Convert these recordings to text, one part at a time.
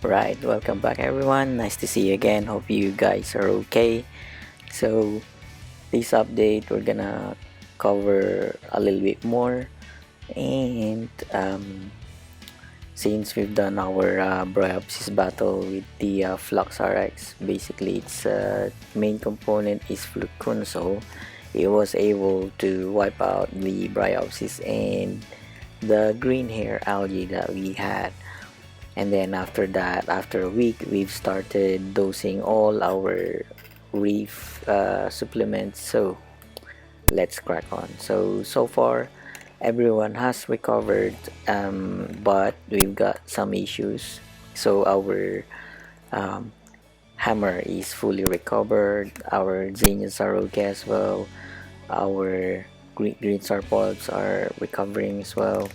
Right, welcome back everyone. Nice to see you again. Hope you guys are okay. So, this update we're gonna cover a little bit more, and since we've done our briopsys battle with the flux RX, basically its main component is flux, so it was able to wipe out the briopsys and the green hair algae that we had. And then after that, after a week, we've started dosing all our reef supplements. So let's crack on. So far everyone has recovered, but we've got some issues. So our um, hammer is fully recovered, our Xenias are okay as well, our green star polyps are recovering as well.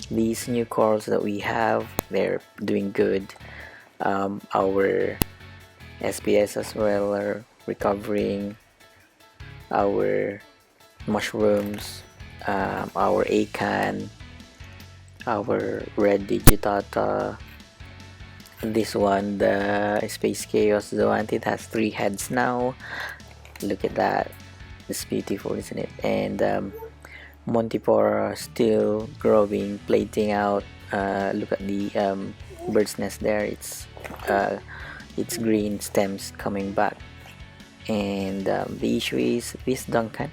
These new corals that we have, they're doing good. Our SPS as well are recovering. Our mushrooms, our acan, our red digitata. This one, the space chaos, the unwanted, has 3 heads now. Look at that, it's beautiful, isn't it? And Montipora still growing, plating out. Look at the bird's nest there. It's green stems coming back. And the issue is this Duncan.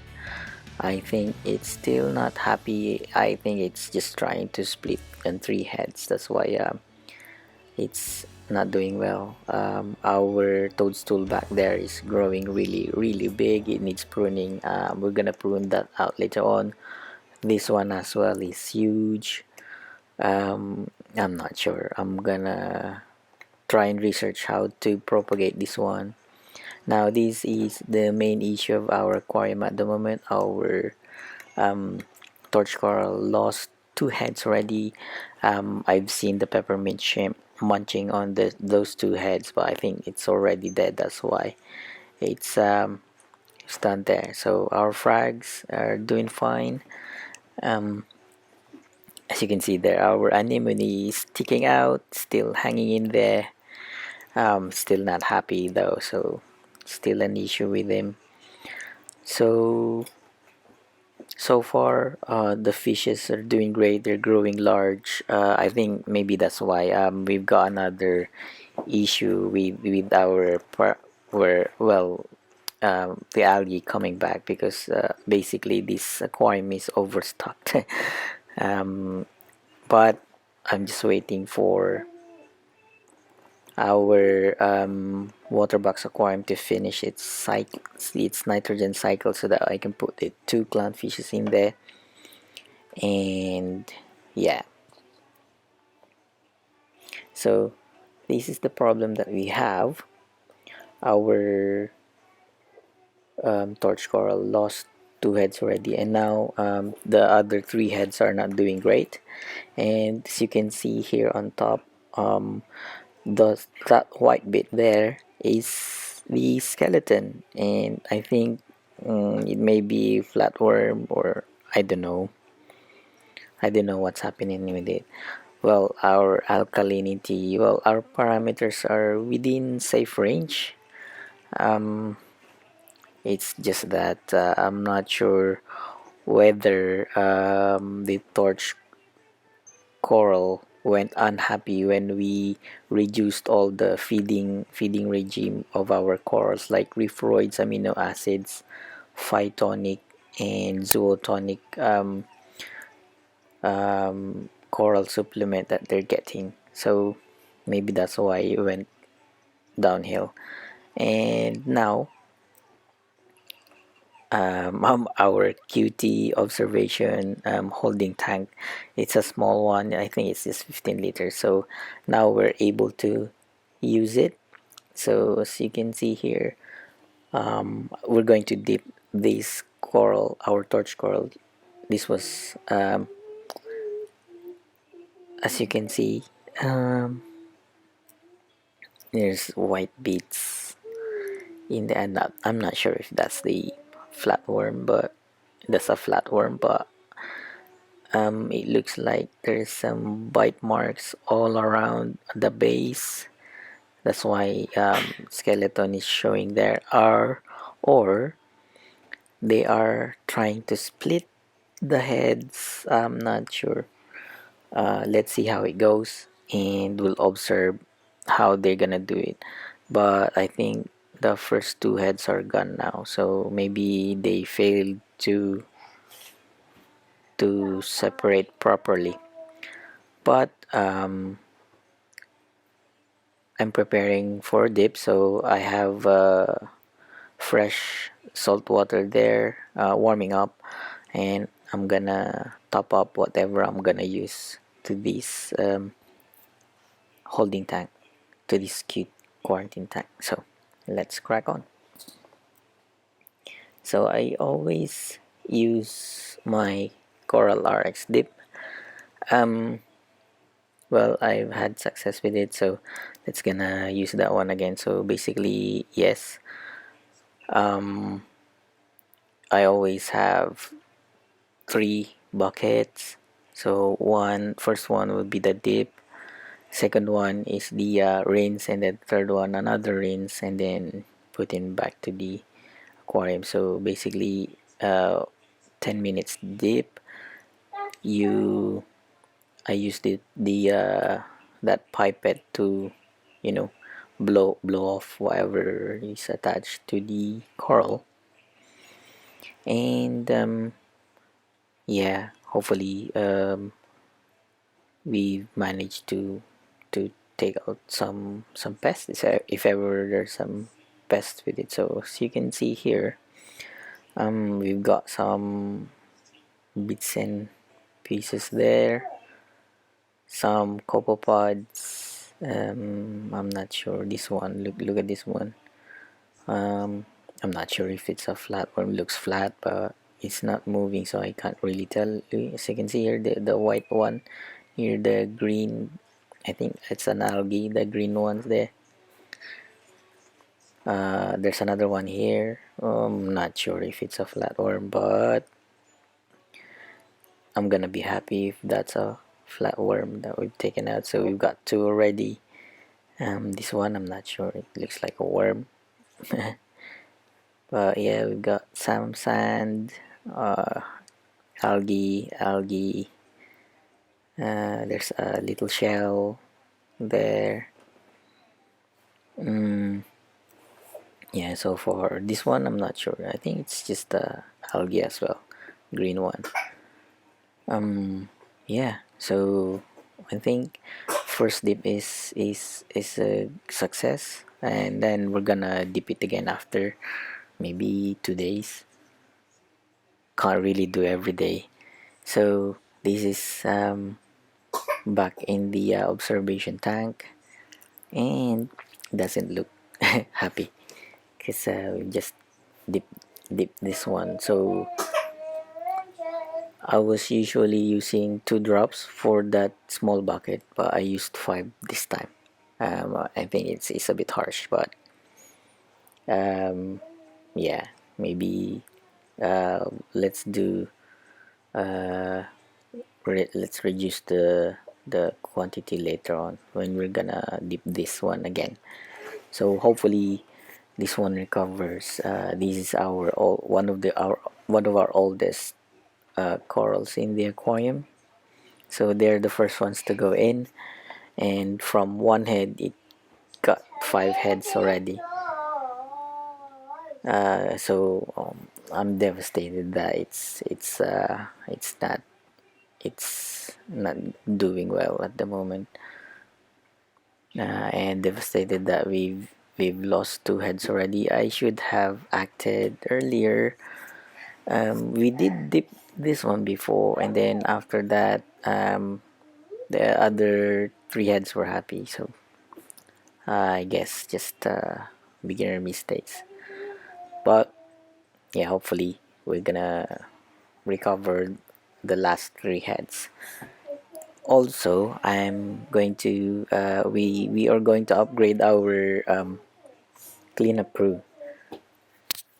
I think it's still not happy. I think it's just trying to split in 3 heads. That's why it's not doing well. Our toadstool back there is growing really big. It needs pruning. We're gonna prune that out later on. This one as well is huge. I'm not sure. I'm gonna try and research how to propagate this one. Now this is the main issue of our aquarium at the moment. Our torch coral lost 2 heads already. I've seen the peppermint shrimp munching on those 2 heads, but I think it's already dead. That's why it's done there. So our frags are doing fine. As you can see there, our anemone is sticking out, still hanging in there. Still not happy though, so still an issue with him. So far the fishes are doing great. They're growing large. I think maybe that's why we've got another issue with our where well the algae coming back, because basically this aquarium is overstocked. um, but I'm just waiting for our waterbox aquarium to finish its cycle, its nitrogen cycle, so that I can put the 2 clownfishes in there. And yeah, so this is the problem that we have. Our torch coral lost 2 heads already, and now the other 3 heads are not doing great. And as you can see here on top, that white bit there is the skeleton, and I think it may be flatworm, or I don't know what's happening with it. Well, our alkalinity, well, our parameters are within safe range. It's just that I'm not sure whether the torch coral went unhappy when we reduced all the feeding regime of our corals, like referoids, amino acids, phytonic and zootonic coral supplement that they're getting. So maybe that's why it went downhill. And now our QT observation holding tank, it's a small one. I think it's just 15 liters. So now we're able to use it. So as you can see here, we're going to dip this coral, our torch coral. This was as you can see, um, there's white bits in the end. I'm not sure if that's the flatworm, but that's a flatworm. But It looks like there's some bite marks all around the base. That's why skeleton is showing there are, or they are trying to split the heads. I'm not sure. Let's see how it goes, and we'll observe how they're gonna do it. But I think the first two heads are gone now, so maybe they failed to separate properly. But I'm preparing for dip, so I have fresh salt water there warming up, and I'm gonna top up whatever I'm gonna use to this holding tank, to this cute quarantine tank. So let's crack on. So I always use my Coral RX dip. um well, I've had success with it, so let's gonna use that one again. So basically, yes, um I always have three buckets. So first one will be the dip, second one is the rinse, and then third one another rinse, and then put in back to the aquarium. So basically, 10 minutes dip. You I used the that pipette to, you know, blow off whatever is attached to the coral. And yeah, hopefully we managed to take out some pests if ever there's some pests with it. So as you can see here, we've got some bits and pieces there, some copepods. I'm not sure this one. Look at this one. I'm not sure if it's a flatworm. Looks flat, but it's not moving, so I can't really tell. As you can see here, the white one here, the green, I think it's an algae, the green ones there. There's another one here. I'm not sure if it's a flatworm, but I'm gonna be happy if that's a flatworm that we've taken out. So we've got two already. This one I'm not sure. It looks like a worm. But yeah, we've got some sand, uh, algae. There's a little shell there. Mm, yeah, so for this one, I'm not sure. I think it's just algae as well, green one. Yeah. So I think first dip is a success, and then we're gonna dip it again after maybe 2 days. Can't really do every day. So this is back in the observation tank, and doesn't look happy because we just dip this one. So I was usually using 2 drops for that small bucket, but I used 5 this time. I think it's a bit harsh, but um, yeah, maybe let's do let's reduce the quantity later on when we're gonna dip this one again. So hopefully this one recovers. This is one of our oldest corals in the aquarium. So they're the first ones to go in, and from one head it got 5 heads already. So I'm devastated that it's not doing well at the moment, and devastated that we've lost 2 heads already. I should have acted earlier. We did dip this one before, and then after that, the other 3 heads were happy. So I guess just beginner mistakes. But yeah, hopefully we're gonna recover the last 3 heads. Also, I'm going to we are going to upgrade our cleanup crew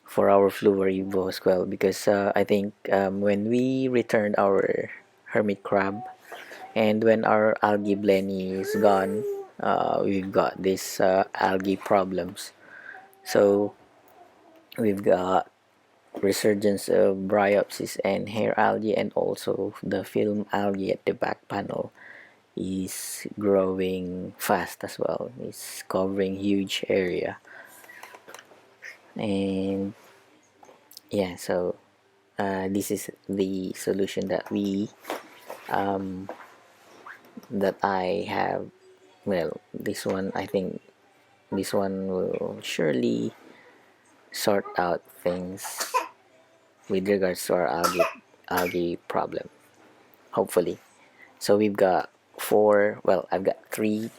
for our fluval as well, because I think when we returned our hermit crab. And when our algae blenny is gone, we've got this algae problems. So we've got resurgence of briopsys and hair algae, and also the film algae at the back panel is growing fast as well. It's covering huge area. And yeah, so this is the solution that we that I have. Well, this one, I think this one will surely sort out things with regards to our algae problem, hopefully. So we've got four, well, I've got three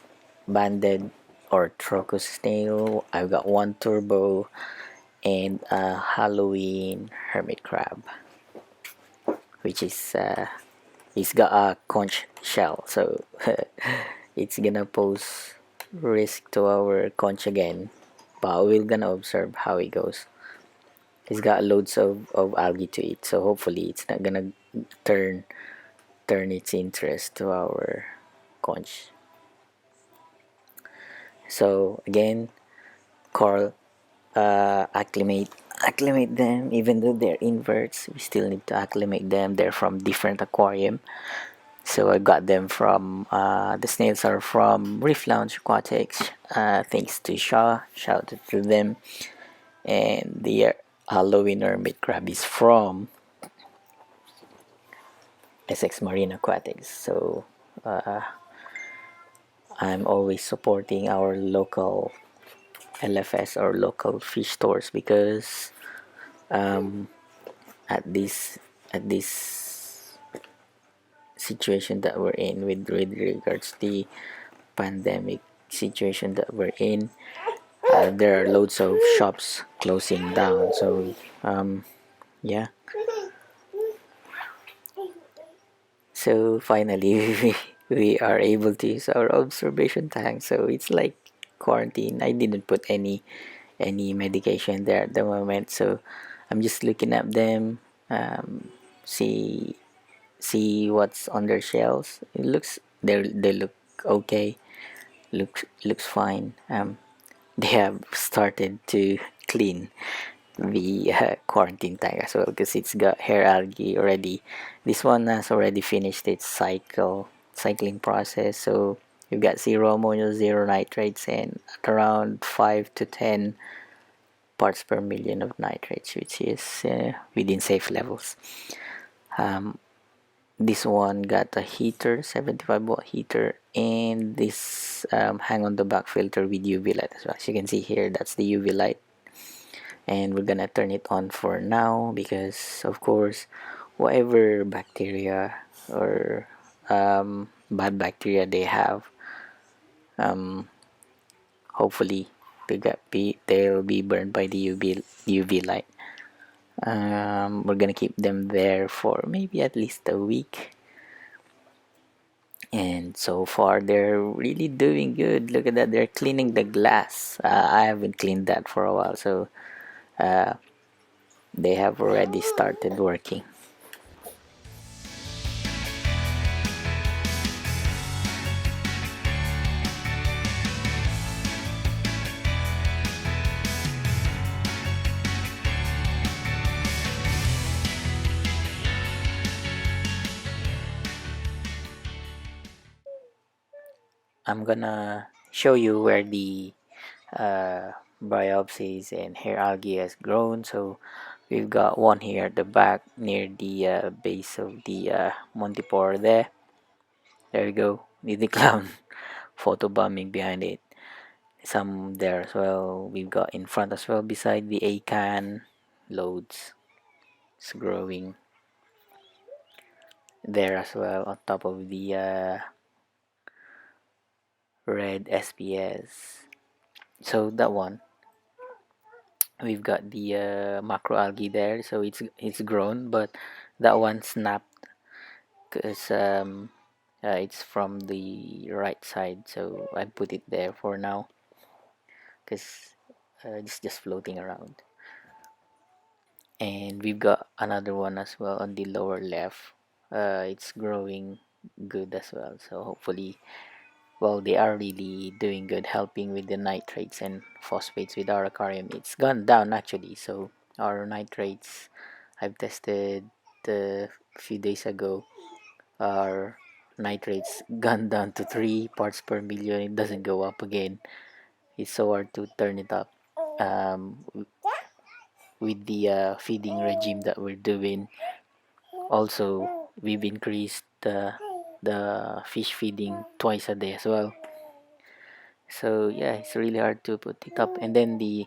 banded or trochus snail, I've got one turbo, and a Halloween hermit crab, which is it's got a conch shell, so it's gonna pose risk to our conch again, but we're gonna observe how it goes. It's got loads of algae to eat, so hopefully it's not gonna turn its interest to our conch. So again, coral, acclimate them. Even though they're inverts, we still need to acclimate them. They're from different aquarium. So I got them from the snails are from Reef Lounge Aquatics. Thanks to Shaw, shout out to them. And the Halloween hermit crab is from SX Marine Aquatics. So I'm always supporting our local LFS or local fish stores, because um, at this situation that we're in with regards to the pandemic situation that we're in, there are loads of shops closing down. So yeah, so finally we are able to use our observation tank. So it's like quarantine. I didn't put any medication there at the moment, so I'm just looking at them, see what's on their shells. It looks they look okay, looks fine. They have started to clean the quarantine tank as well, because it's got hair algae already. This one has already finished its cycling process, so you've got zero ammonia, zero nitrates, and at around 5 to 10 parts per million of nitrates, which is within safe levels. This one got a heater, 75-watt heater, and this hang on the back filter with UV light as well. As you can see here, that's the UV light, and we're gonna turn it on for now, because of course whatever bacteria or bad bacteria they have, hopefully they'll be burned by the UV light. We're gonna keep them there for maybe at least a week, and so far they're really doing good. Look at that, they're cleaning the glass. I haven't cleaned that for a while, so they have already started working. I'm gonna show you where the briopsys and hair algae has grown. So we've got one here at the back near the base of the Montipore there. There we go. The clown photo bombing behind it. Some there as well. We've got in front as well beside the acan. Loads. It's growing there as well on top of the red SPS. So that one, we've got the macroalgae there, so it's grown, but that one snapped because it's from the right side, so I put it there for now, because it's just floating around. And we've got another one as well on the lower left. it's growing good as well. So hopefully, well, they are really doing good, helping with the nitrates and phosphates with our aquarium. It's gone down actually. So our nitrates, I've tested a few days ago. Our nitrates gone down to 3 parts per million. It doesn't go up again. It's so hard to turn it up. Um, with the feeding regime that we're doing. Also, we've increased the fish feeding twice a day as well. So yeah, it's really hard to put it up. And then the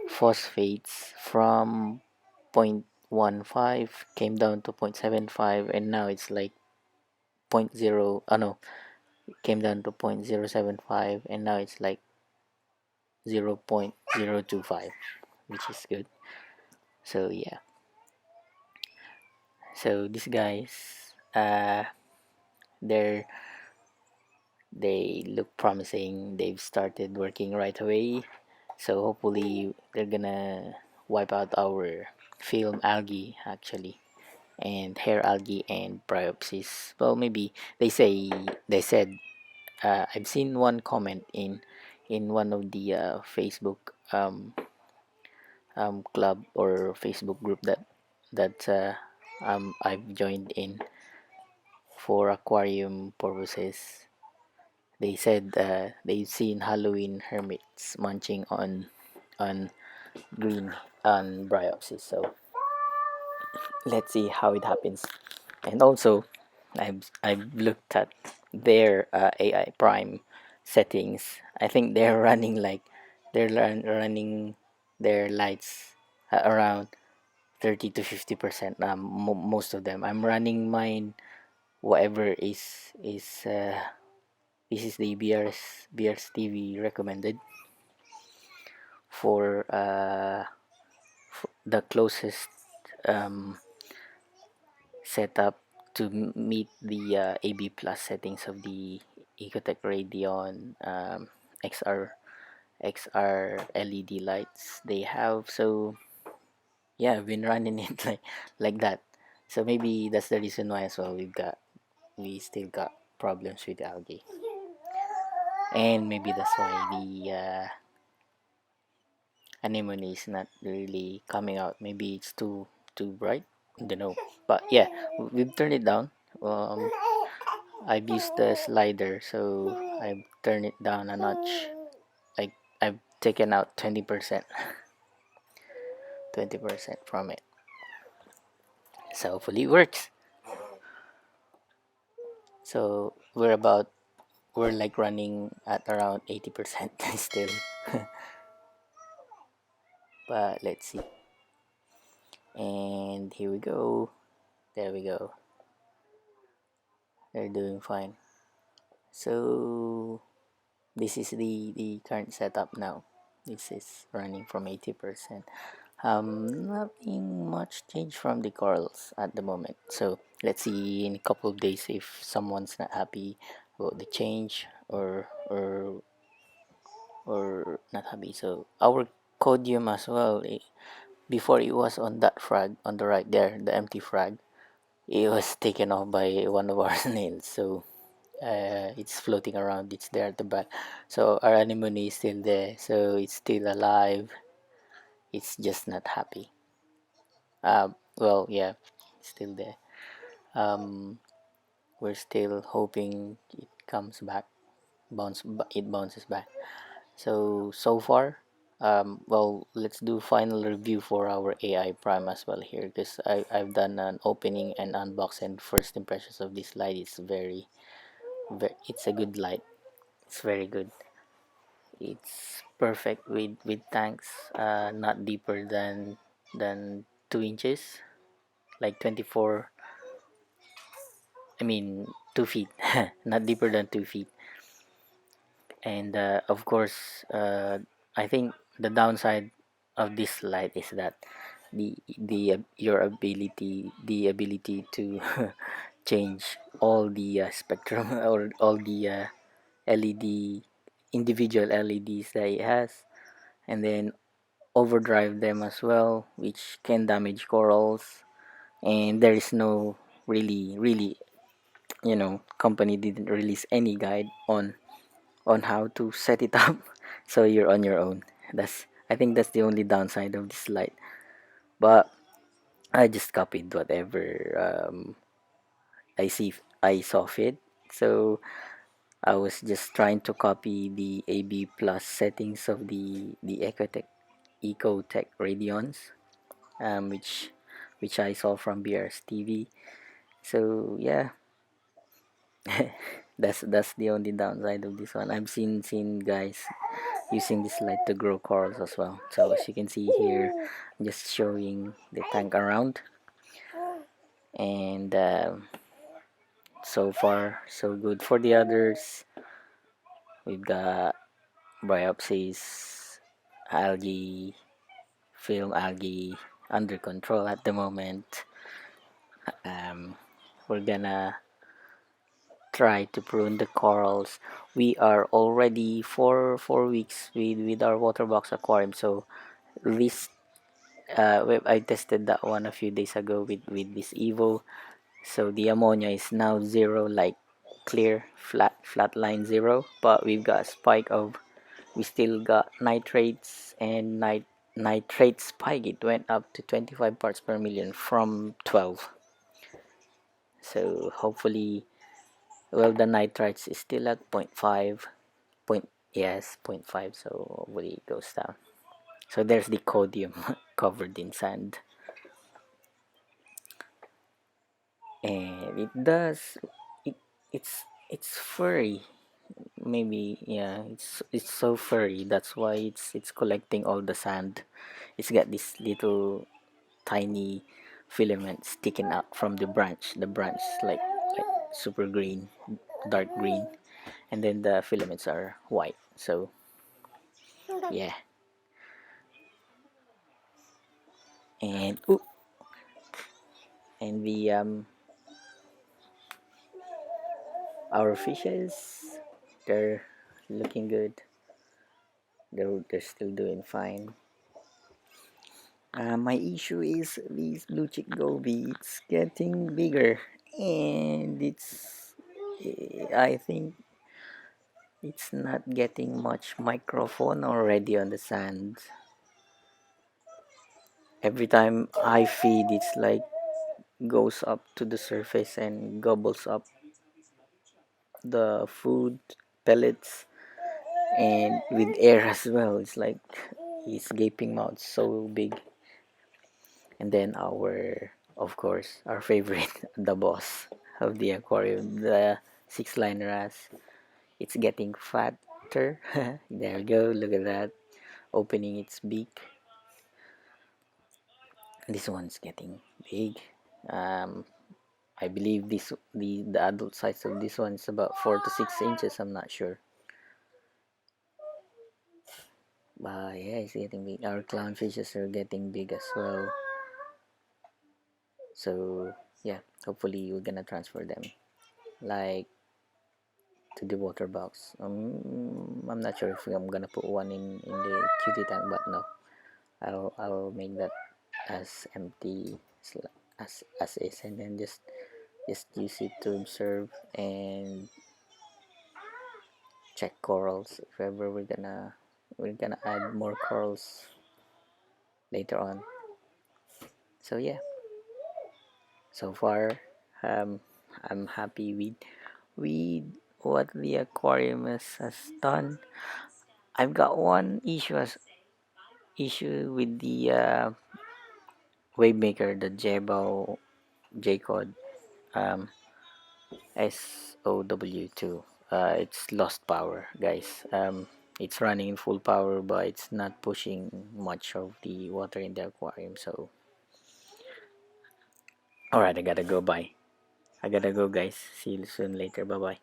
phosphates from 0.15 came down to 0.75, and now it's like point 0. Oh no, it came down to 0.075, and now it's like 0.025, which is good. So yeah, so these guys, they're they look promising. They've started working right away. So hopefully they're gonna wipe out our film algae actually, and hair algae and briopsys. Well, maybe they said, I've seen one comment in one of the Facebook club or Facebook group that I've joined in for aquarium purposes. They said they've seen Halloween hermits munching on green on briopsys. So let's see how it happens. And also, I've looked at their AI Prime settings. I think they're running like running their lights around 30 to 50%. Most of them. I'm running mine. Whatever is this is the BR's TV recommended for the closest um, setup to meet the AB plus settings of the Ecotech Radeon XR LED lights they have. So yeah, I've been running it like that. So maybe that's the reason why as well we still got problems with algae, and maybe that's why the anemone is not really coming out. Maybe it's too bright. I don't know. But yeah, we've turned it down. Um, I've used the slider, so I've turned it down a notch. Like I've taken out 20%, 20% from it. So hopefully it works. So we're like running at around 80% still. But let's see. And here we go. There we go. They're doing fine. So this is the current setup now. This is running from 80%. Nothing much change from the corals at the moment. So let's see in a couple of days if someone's not happy about the change or not happy. So our codium as well, before it was on that frag on the right there, the empty frag, it was taken off by one of our snails. So it's floating around, it's there at the back. So our anemone is still there, so it's still alive, it's just not happy. Well, yeah, it's still there. um we're still hoping it comes back, it bounces back. So far, well, let's do final review for our AI Prime as well here, because I've done an opening and unbox, and first impressions of this light. It's it's a good light. It's very good. It's perfect with tanks, not deeper than 2 inches, like 24. I mean 2 feet, not deeper than 2 feet. And of course, I think the downside of this light is that the ability to change all the spectrum or all the LED individual LEDs that it has, and then overdrive them as well, which can damage corals. And there is no really, company didn't release any guide on how to set it up. So you're on your own. That's I think that's the only downside of this light. But I just copied whatever I saw fit. So I was just trying to copy the AB plus settings of the Ecotech Radions, which I saw from BR's TV. So yeah, that's the only downside of this one. I've seen guys using this light to grow corals as well. So as you can see here, I'm just showing the tank around, and so far so good. For the others, we've got briopsys, algae, film algae under control at the moment. We're gonna try to prune the corals. We are already four weeks with our water box aquarium. So this I tested that one a few days ago with this Evo. So the ammonia is now zero, like clear flat line zero. But we've got a spike of we still got nitrates and nitrate spike. It went up to 25 parts per million from 12. So hopefully, well, the nitrates is still at point 0.5 point, yes, point 0.5, so hopefully it goes down. So there's the codium covered in sand, and it it's furry. Maybe, yeah, it's so furry, that's why it's collecting all the sand. It's got this little tiny filament sticking out from the branch, like super green, dark green, and then the filaments are white. So yeah, and and the our fishes, they're looking good. They're still doing fine. My issue is this blue chick goby. It's getting bigger, and I think it's not getting much microphone already on the sand. Every time I feed, it's like goes up to the surface and gobbles up the food pellets, and with air as well. It's like his gaping mouth so big. And then of course, our favorite, the boss of the aquarium, the six liner wrasse. It's getting fatter. There we go. Look at that, opening its beak. This one's getting big. Um, I believe the adult size of this one is about 4 to 6 inches. I'm not sure, but yeah, it's getting big. Our clownfishes are getting big as well. So yeah, hopefully we're gonna transfer them like to the water box. I'm not sure if I'm gonna put one in the cutie tank, but no, I'll make that as empty as is, and then just use it to observe and check corals if ever we're gonna add more corals later on. So yeah, so far um I'm happy with what the aquarium has done. I've got one issue with the wave maker, the Jebo J-Code um, SOW2. It's lost power, guys. It's running in full power, but it's not pushing much of the water in the aquarium. So, alright, I gotta go. Bye. I gotta go, guys. See you soon later. Bye bye.